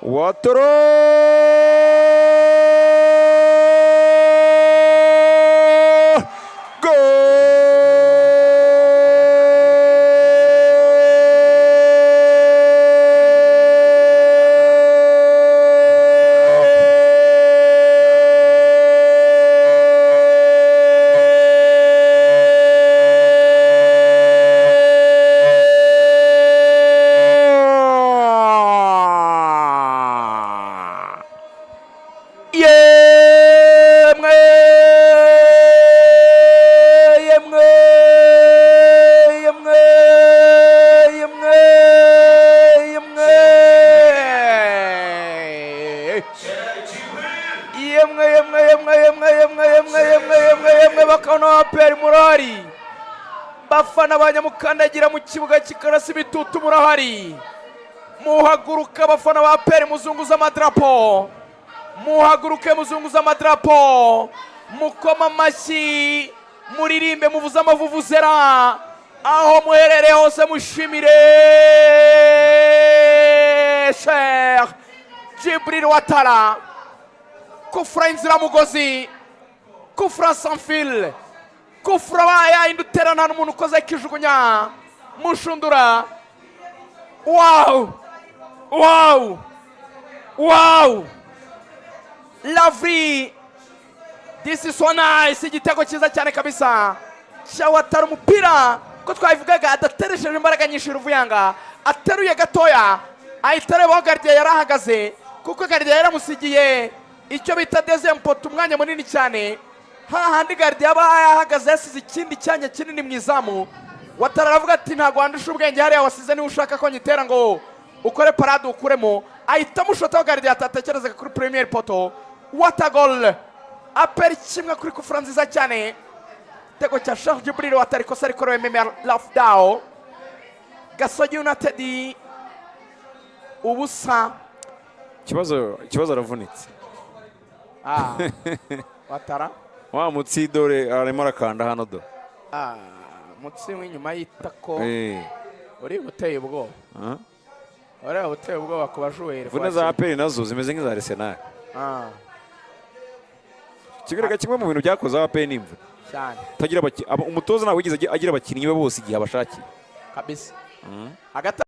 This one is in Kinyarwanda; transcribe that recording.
Watoro pere murahari bafana banyamukandagira mu kibuga kikarasi bitutu murahari muhaguruka bafana ba pere muzunguza amadrapo muhaguruke muzunguza amadrapo mukoma amashyi muririmbe muvuze amavuvuzera aho muherereye hose mushimire Sheikh Jibril Watara kufra inziramugozi kufra sans fil kufra baya induterana n'umuntu ukoze kijugunya mushundura wow lovely this is so nice igitego cyiza cyane kabisa cyawatara umupira ko twabivugaga adateresheje imbaraga nyinshi ruvuyanga ateruye gatoya ahitarebaho gardien yarahagaze kuko gardien yaramusigiye icyo bita deuxième pot umwanya munini cyane hahandi gardien yaba yahagaze yasize ikindi cyanya kinini mu izamu Watara aravuga ati ntago wandusha ubwenge hariya wasize niba ushaka ko nyitera ngo ukore parade ukuremo ahita mushota gardien atatekerezaga kuri premier poto what a goal aperi kimwe kuri kufra nziza cyane tego cya Sheikh Jibril Watara ikosa rikorewe Meme Lafdao Gasogi United ubusa kibazo aravunitse Watara wa mutsi dore arimo arakanda hano do mutsi w'inyuma y'itako uri buteye ubwoba uri buteye ubwoba ku bajuweri vune za aperi nazo zimeze nk'iza Arsenal kigaragara kimwe mu bintu byakoze aperi n'imvu cyane tagira umutoza nawe wigeze agira abakinnyi be bose igihe abashakiye kabisa